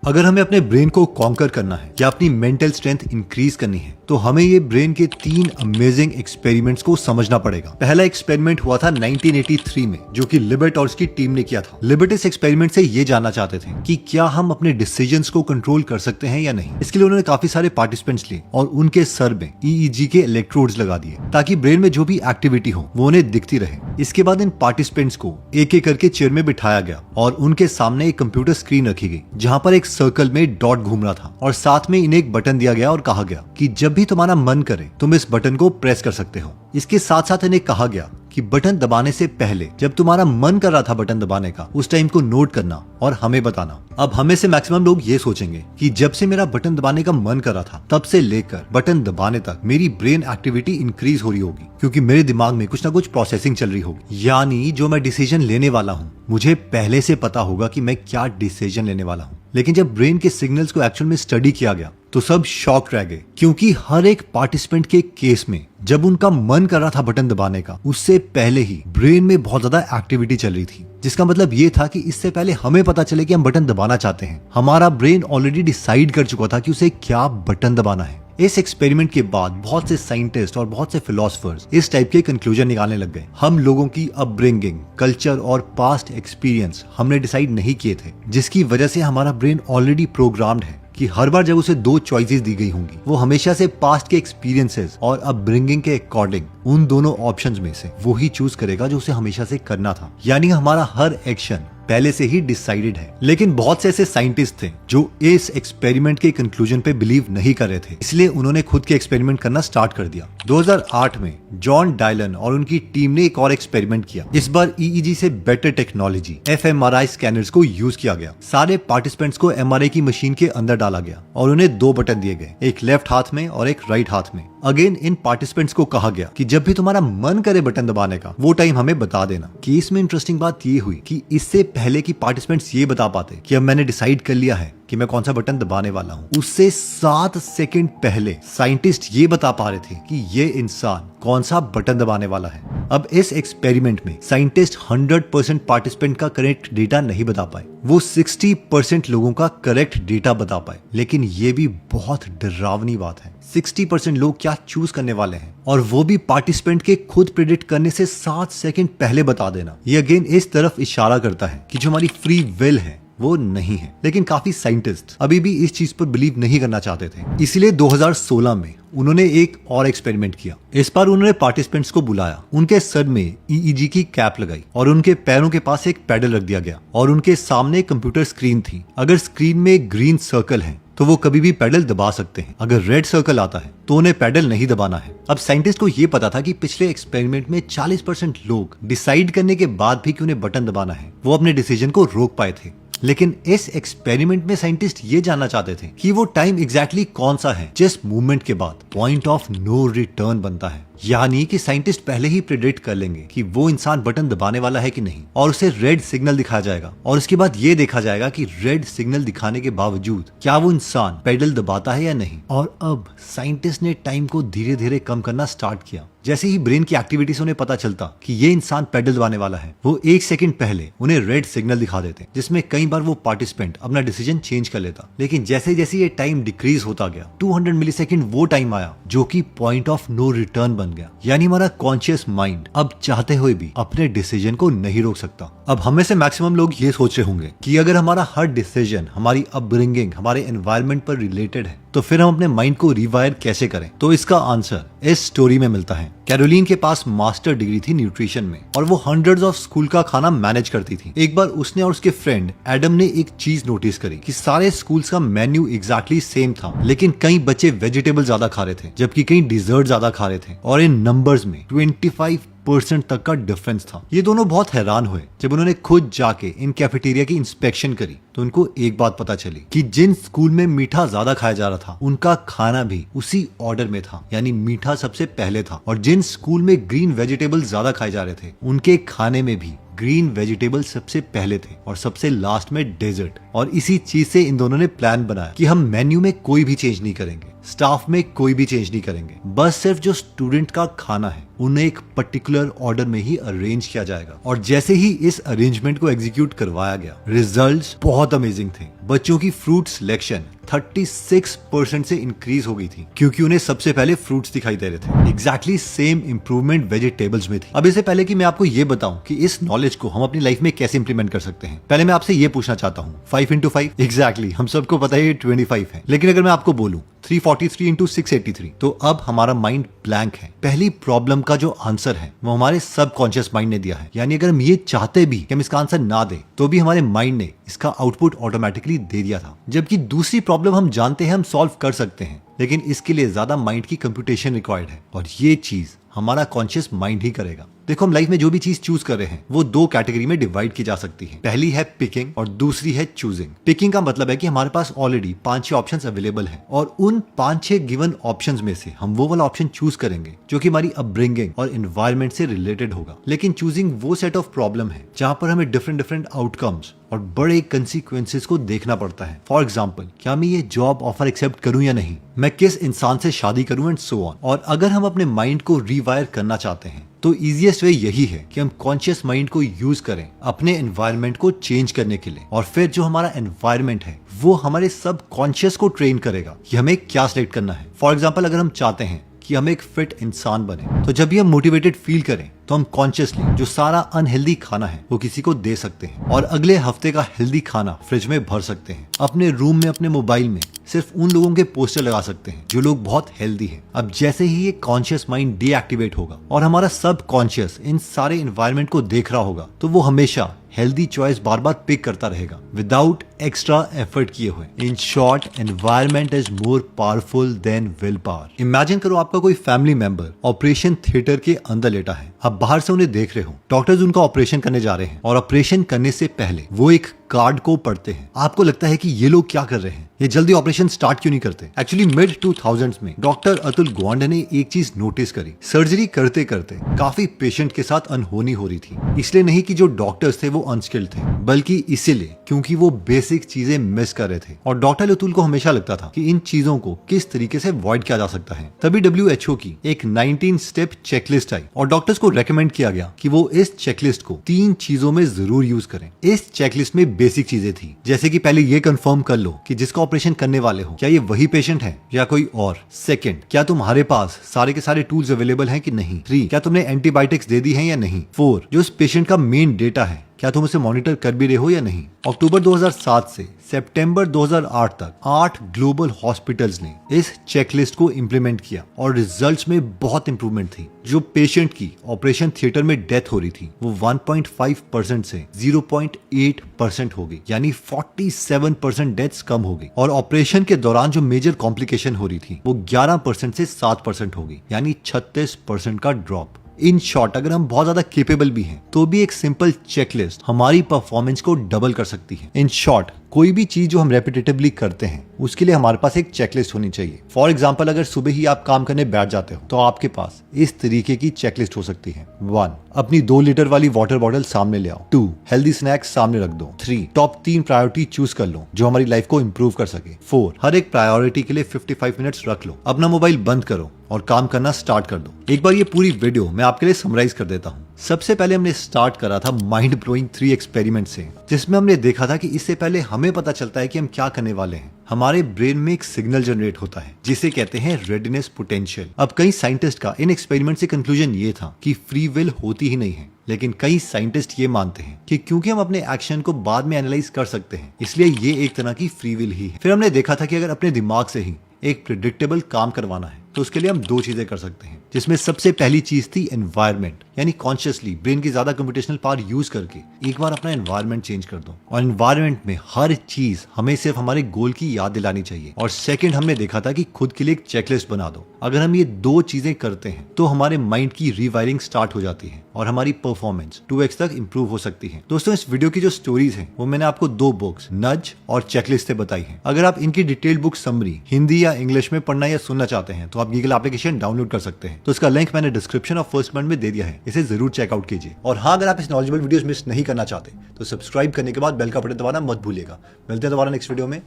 अगर हमें अपने ब्रेन को कॉन्कर करना है या अपनी मेंटल स्ट्रेंथ इंक्रीज करनी है तो हमें ये ब्रेन के 3 अमेजिंग एक्सपेरिमेंट्स को समझना पड़ेगा। पहला एक्सपेरिमेंट हुआ था 1983 में, जो कि लिबर्ट और उसकी टीम ने किया था। लिबर्ट इस एक्सपेरिमेंट से ये जानना चाहते थे कि क्या हम अपने डिसीजंस को कंट्रोल कर सकते हैं या नहीं। इसके लिए उन्होंने काफी सारे पार्टिसिपेंट्स लिए और उनके सर में EEG के इलेक्ट्रोड्स लगा दिए ताकि ब्रेन में जो भी एक्टिविटी हो वो उन्हें दिखती रहे। इसके बाद इन पार्टिसिपेंट्स को एक एक करके चेयर में बिठाया गया और उनके सामने एक कंप्यूटर स्क्रीन रखी गई जहां पर एक सर्कल में डॉट घूम रहा था और साथ में इन्हें एक बटन दिया गया और कहा गया कि जब भी तुम्हारा मन करे तुम इस बटन को प्रेस कर सकते हो। इसके साथ साथ इन्हें कहा गया कि बटन दबाने से पहले जब तुम्हारा मन कर रहा था बटन दबाने का, उस टाइम को नोट करना और हमें बताना। अब हमें से मैक्सिमम लोग ये सोचेंगे कि जब से मेरा बटन दबाने का मन कर रहा था तब से लेकर बटन दबाने तक मेरी ब्रेन एक्टिविटी इंक्रीज हो रही होगी, क्योंकि मेरे दिमाग में कुछ ना कुछ प्रोसेसिंग चल रही होगी। यानी जो मैं डिसीजन लेने वाला हूँ मुझे पहले से पता होगा कि मैं क्या डिसीजन लेने वाला हूँ। लेकिन जब ब्रेन के सिग्नल्स को एक्चुअल में स्टडी किया गया तो सब शॉक रह गए, क्योंकि हर एक पार्टिसिपेंट के केस में जब उनका मन कर रहा था बटन दबाने का, उससे पहले ही ब्रेन में बहुत ज्यादा एक्टिविटी चल रही थी। जिसका मतलब ये था कि इससे पहले हमें पता चले कि हम बटन दबाना चाहते हैं, हमारा ब्रेन ऑलरेडी डिसाइड कर चुका था कि उसे क्या बटन दबाना है। इस एक्सपेरिमेंट के बाद बहुत से साइंटिस्ट और बहुत से फिलोसफर्स इस टाइप के कंक्लूजन निकालने लग गए। हम लोगों की अपब्रिंगिंग, कल्चर और पास्ट एक्सपीरियंस हमने डिसाइड नहीं किए थे, जिसकी वजह से हमारा ब्रेन ऑलरेडी प्रोग्राम्ड है कि हर बार जब उसे 2 चॉइसेस दी गई होंगी वो हमेशा से पास्ट के एक्सपीरियंसेस और अपब्रिंगिंग के अकॉर्डिंग उन दोनों ऑप्शंस में से वो ही चूज करेगा जो उसे हमेशा से करना था। यानी हमारा हर एक्शन पहले से ही डिसाइडेड है। लेकिन बहुत से ऐसे साइंटिस्ट थे जो इस एक्सपेरिमेंट के कंक्लूजन पे बिलीव नहीं कर रहे थे, इसलिए उन्होंने खुद के एक्सपेरिमेंट करना स्टार्ट कर दिया। 2008 में जॉन डायलन और उनकी टीम ने एक और एक्सपेरिमेंट किया। इस बार EEG से बेटर टेक्नोलॉजी fMRI स्कैनर्स को यूज किया गया। सारे पार्टिसिपेंट्स को MRI की मशीन के अंदर डाला गया और उन्हें 2 बटन दिए गए, एक लेफ्ट हाथ में और एक राइट हाथ में। अगेन इन पार्टिसिपेंट्स को कहा गया कि जब भी तुम्हारा मन करे बटन दबाने का वो टाइम हमें बता देना। केस में इंटरेस्टिंग बात ये हुई कि इससे पहले कि पार्टिसिपेंट्स ये बता पाते कि अब मैंने डिसाइड कर लिया है कि मैं कौन सा बटन दबाने वाला हूँ, उससे 7 सेकंड पहले साइंटिस्ट ये बता पा रहे थे कि ये इंसान कौन सा बटन दबाने वाला है। अब इस एक्सपेरिमेंट में साइंटिस्ट 100% पार्टिसिपेंट का करेक्ट डेटा नहीं बता पाए, वो 60% लोगों का करेक्ट डेटा बता पाए। लेकिन ये भी बहुत डरावनी बात है, 60% लोग क्या चूज करने वाले हैं और वो भी पार्टिसिपेंट के खुद प्रेडिक्ट करने से 7 सेकंड पहले बता देना। ये अगेन इस तरफ इशारा करता है कि जो हमारी फ्री विल है वो नहीं है। लेकिन काफी साइंटिस्ट अभी भी इस चीज पर बिलीव नहीं करना चाहते थे, इसलिए 2016 में उन्होंने एक और एक्सपेरिमेंट किया। इस बार उन्होंने पार्टिसिपेंट्स को बुलाया, उनके सर में EEG की कैप लगाई और उनके पैरों के पास एक पैडल रख दिया गया और उनके सामने कंप्यूटर स्क्रीन थी। अगर स्क्रीन में ग्रीन सर्कल है तो वो कभी भी पैडल दबा सकते हैं, अगर रेड सर्कल आता है तो उन्हें पैडल नहीं दबाना है। अब साइंटिस्ट को ये पता था कि पिछले एक्सपेरिमेंट में 40% लोग डिसाइड करने के बाद भी कि उन्हें बटन दबाना है वो अपने डिसीजन को रोक पाए थे। लेकिन इस एक्सपेरिमेंट में साइंटिस्ट ये जानना चाहते थे कि वो टाइम एग्जैक्टली कौन सा है जिस मूवमेंट के बाद पॉइंट ऑफ नो रिटर्न बनता है। यानी कि साइंटिस्ट पहले ही प्रेडिक्ट कर लेंगे कि वो इंसान बटन दबाने वाला है कि नहीं, और उसे रेड सिग्नल दिखाया जाएगा और उसके बाद ये देखा जाएगा कि रेड सिग्नल दिखाने के बावजूद क्या वो इंसान पेडल दबाता है या नहीं। और अब साइंटिस्ट ने टाइम को धीरे धीरे कम करना स्टार्ट किया। जैसे ही ब्रेन की एक्टिविटी से उन्हें पता चलता कि ये इंसान पेडल दबाने वाला है, वो 1 सेकंड पहले उन्हें रेड सिग्नल दिखा देते, जिसमें कई बार वो पार्टिसिपेंट अपना डिसीजन चेंज कर लेता। लेकिन जैसे जैसे ये टाइम डिक्रीज होता गया, 200 मिलीसेकंड वो टाइम आया जो कि पॉइंट ऑफ नो रिटर्न बन गया। यानी हमारा कॉन्शियस माइंड अब चाहते हुए भी अपने डिसीजन को नहीं रोक सकता। अब हमें से मैक्सिमम लोग ये सोच रहे होंगे कि अगर हमारा हर डिसीजन हमारी अपब्रिंगिंग, हमारे एनवायरनमेंट पर रिलेटेड है तो फिर हम अपने माइंड को रिवायर कैसे करें। तो इसका आंसर इस स्टोरी में मिलता है। कैरोलिन के पास मास्टर डिग्री थी न्यूट्रिशन में और वो हंड्रेड्स ऑफ स्कूल का खाना मैनेज करती थी। एक बार उसने और उसके फ्रेंड एडम ने एक चीज नोटिस करी कि सारे स्कूल्स का मेन्यू एग्जैक्टली सेम था, लेकिन कई बच्चे वेजिटेबल ज्यादा खा रहे थे जबकि कई डिजर्ट ज्यादा खा रहे थे और इन नंबर्स में 25% तक का डिफरेंस था। ये दोनों बहुत हैरान हुए जब उन्होंने खुद जाके इन कैफेटेरिया की इंस्पेक्शन करी तो उनको एक बात पता चली कि जिन स्कूल में मीठा ज्यादा खाया जा रहा था उनका खाना भी उसी ऑर्डर में था, यानी मीठा सबसे पहले था। और जिन स्कूल में ग्रीन वेजिटेबल ज्यादा खाए जा रहे थे उनके खाने में भी ग्रीन वेजिटेबल सबसे पहले थे और सबसे लास्ट में डेजर्ट। और इसी चीज से इन दोनों ने प्लान बनाया कि हम मेन्यू में कोई भी चेंज नहीं करेंगे, स्टाफ में कोई भी चेंज नहीं करेंगे, बस सिर्फ जो स्टूडेंट का खाना है उन्हें एक पर्टिकुलर ऑर्डर में ही अरेंज किया जाएगा। और जैसे ही इस अरेंजमेंट को एग्जीक्यूट करवाया गया, रिजल्ट्स बहुत अमेजिंग थे। बच्चों की फ्रूट सिलेक्शन 36% से इंक्रीज हो गई थी क्योंकि उन्हें सबसे पहले फ्रूट्स दिखाई दे रहे थे। एग्जैक्टली सेम इंप्रूवमेंट वेजिटेबल्स में थी। अब इससे पहले कि मैं आपको ये बताऊं कि इस नॉलेज को हम अपनी लाइफ में कैसे इंप्लीमेंट कर सकते हैं, पहले मैं आपसे ये पूछना चाहता हूँ, 5 into 5 एग्जैक्टली हम सबको पता है ये 25 है, लेकिन अगर मैं आपको बोलूं 343 into 683 तो अब हमारा माइंड ब्लैंक है। पहली प्रॉब्लम का जो आंसर है वो हमारे सबकॉन्शियस माइंड ने दिया है। यानी अगर हम ये चाहते भी कि हम इसका आंसर ना दे तो भी हमारे माइंड ने इसका आउटपुट ऑटोमेटिकली दे दिया था। जबकि दूसरी प्रॉब्लम हम जानते हैं हम सॉल्व कर सकते हैं, लेकिन इसके लिए ज्यादा माइंड की कंप्यूटेशन रिक्वायर्ड है और ये चीज हमारा कॉन्शियस माइंड ही करेगा। देखो, हम लाइफ में जो भी चीज चूज कर रहे हैं वो दो कैटेगरी में डिवाइड की जा सकती है। पहली है पिकिंग और दूसरी है चूजिंग। पिकिंग का मतलब है कि हमारे पास ऑलरेडी 5-6 ऑप्शंस अवेलेबल हैं और उन 5-6 गिवन ऑप्शंस में से हम वो वाला ऑप्शन चूज करेंगे जो कि हमारी अपब्रिंगिंग और एनवायरनमेंट से रिलेटेड होगा। लेकिन चूजिंग वो सेट ऑफ प्रॉब्लम है जहां पर हमें डिफरेंट आउटकम्स और बड़े कंसिक्वेंसेस को देखना पड़ता है। फॉर एग्जाम्पल, क्या मैं ये जॉब ऑफर एक्सेप्ट करूं या नहीं, मैं किस इंसान से शादी करूं एंड सो ऑन। और अगर हम अपने माइंड को रीवायर करना चाहते हैं तो इजीएस्ट वे यही है कि हम कॉन्शियस माइंड को यूज करें अपने एनवायरनमेंट को चेंज करने के लिए, और फिर जो हमारा एनवायरनमेंट है वो हमारे सब कॉन्शियस को ट्रेन करेगा कि हमें क्या सिलेक्ट करना है। फॉर एग्जाम्पल, अगर हम चाहते हैं कि हम एक फिट इंसान बने तो जब भी हम मोटिवेटेड फील करें तो हम कॉन्शियसली जो सारा अनहेल्दी खाना है वो किसी को दे सकते हैं और अगले हफ्ते का हेल्दी खाना फ्रिज में भर सकते हैं। अपने रूम में अपने मोबाइल में सिर्फ उन लोगों के पोस्टर लगा सकते हैं जो लोग बहुत हेल्दी हैं। अब जैसे ही ये कॉन्शियस माइंड डीएक्टिवेट होगा और हमारा सब कॉन्शियस इन सारे एनवायरनमेंट को देख रहा होगा तो वो हमेशा हेल्दी चॉइस बार बार पिक करता रहेगा विदाउट एक्स्ट्रा एफर्ट किए हुए। In short, environment is more powerful than will power. Imagine करो आपका कोई फैमिली मेंबर ऑपरेशन थिएटर के अंदर लेटा है, आप बाहर से उन्हें देख रहे हो, डॉक्टर्स उनका ऑपरेशन करने जा रहे हैं और ऑपरेशन करने से पहले वो एक कार्ड को पढ़ते हैं। आपको लगता है कि ये लोग क्या कर रहे हैं, ये जल्दी ऑपरेशन स्टार्ट क्यों नहीं करते। एक्चुअली मिड 2000s में डॉक्टर अतुल गवांडे ने एक चीज नोटिस करी। सर्जरी करते करते काफी पेशेंट के साथ अनहोनी हो रही थी, इसलिए नहीं कि जो डॉक्टर्स थे वो अनस्किल्ड थे, बल्कि इसीलिए क्योंकि वो बेसिक चीजें मिस कर रहे थे। और डॉक्टर अतुल को हमेशा लगता था कि इन चीजों को किस तरीके से अवॉइड किया जा सकता है। तभी WHO की एक 19 स्टेप चेकलिस्ट आई और डॉक्टर्स को रेकमेंड किया गया कि वो इस चेकलिस्ट को 3 चीजों में जरूर यूज करें। इस चेकलिस्ट में बेसिक चीजें थी, जैसे कि पहले ये कंफर्म कर लो कि जिसका ऑपरेशन करने वाले हो क्या ये वही पेशेंट है या कोई और। सेकंड, क्या तुम्हारे पास सारे के सारे टूल्स अवेलेबल हैं कि नहीं। 3, क्या तुमने एंटीबायोटिक्स दे दी हैं या नहीं। 4, जो उस पेशेंट का मेन डेटा है क्या तुम उसे मॉनिटर कर भी रहे हो या नहीं। अक्टूबर 2007 से सितंबर 2008 तक 8 ग्लोबल हॉस्पिटल्स ने इस चेकलिस्ट को इंप्लीमेंट किया और रिजल्ट्स में बहुत इंप्रूवमेंट थी। जो पेशेंट की ऑपरेशन थिएटर में डेथ हो रही थी वो 1.5% से 0.8% हो गई, यानी 47% डेथ्स कम हो गई। और ऑपरेशन के दौरान जो मेजर कॉम्प्लिकेशन हो रही थी वो 11% से 7% हो गई, यानी 36% का ड्रॉप। इन शॉर्ट, अगर हम बहुत ज्यादा केपेबल भी हैं तो भी एक सिंपल चेकलिस्ट हमारी परफॉर्मेंस को डबल कर सकती है। इन शॉर्ट, कोई भी चीज जो हम रेपिटेटिवली करते हैं उसके लिए हमारे पास एक चेकलिस्ट होनी चाहिए। फॉर एग्जांपल, अगर सुबह ही आप काम करने बैठ जाते हो तो आपके पास इस तरीके की चेकलिस्ट हो सकती है। 1, अपनी 2 लीटर वाली वाटर बॉटल सामने ले आओ। 2, हेल्दी स्नैक्स सामने रख दो। 3, टॉप 3 प्रायोरिटी चूज कर लो जो हमारी लाइफ को इंप्रूव कर सके। 4, हर एक प्रायोरिटी के लिए 55 मिनट्स रख लो। अपना मोबाइल बंद करो और काम करना स्टार्ट कर दो। एक बार ये पूरी वीडियो मैं आपके लिए समराइज कर देता हूँ। सबसे पहले हमने स्टार्ट करा था माइंड ब्लोइंग 3 एक्सपेरिमेंट से, जिसमें हमने देखा था कि इससे पहले हमें पता चलता है कि हम क्या करने वाले हैं, हमारे ब्रेन में एक सिग्नल जनरेट होता है जिसे कहते हैं रेडिनेस पोटेंशियल। अब कई साइंटिस्ट का इन एक्सपेरिमेंट से कंक्लूजन ये था कि फ्री विल होती ही नहीं है, लेकिन कई साइंटिस्ट ये मानते हैं कि क्योंकि हम अपने एक्शन को बाद में एनालाइज कर सकते हैं इसलिए ये एक तरह की फ्री विल ही है। फिर हमने देखा था कि अगर अपने दिमाग से ही एक प्रिडिक्टेबल काम करवाना है तो उसके लिए हम 2 चीजें कर सकते हैं, जिसमें सबसे पहली चीज थी एनवायरनमेंट, यानी कॉन्शियसली ब्रेन की ज्यादा कंप्यूटेशनल पावर यूज करके एक बार अपना एनवायरनमेंट चेंज कर दो। और एनवायरनमेंट में हर चीज हमें सिर्फ हमारे गोल की याद दिलानी चाहिए। और सेकंड, हमने देखा था कि खुद के लिए एक चेकलिस्ट बना दो। अगर हम ये 2 चीजें करते हैं तो हमारे माइंड की रीवायरिंग स्टार्ट हो जाती है और हमारी परफॉर्मेंस 2x तक इंप्रूव हो सकती है। दोस्तों, इस वीडियो की जो स्टोरीज हैं वो मैंने आपको 2 बुक्स नज और चेकलिस्ट बताई हैं। अगर आप इनकी डिटेल्ड बुक समरी हिंदी या इंग्लिश में पढ़ना या सुनना चाहते हैं तो आप गूगल एप्लीकेशन डाउनलोड कर सकते हैं। तो इसका लिंक मैंने डिस्क्रिप्शन और फर्स्ट कमेंट में दे दिया है, इसे जरूर चेकआउट कीजिए। और हाँ, अगर आप इस नॉलेजेबल वीडियोस मिस नहीं करना चाहते तो सब्सक्राइब करने के बाद बेल का बटन दबाना मत भूलिएगा। मिलते हैं दोबारा नेक्स्ट वीडियो में।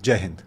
जय हिंद।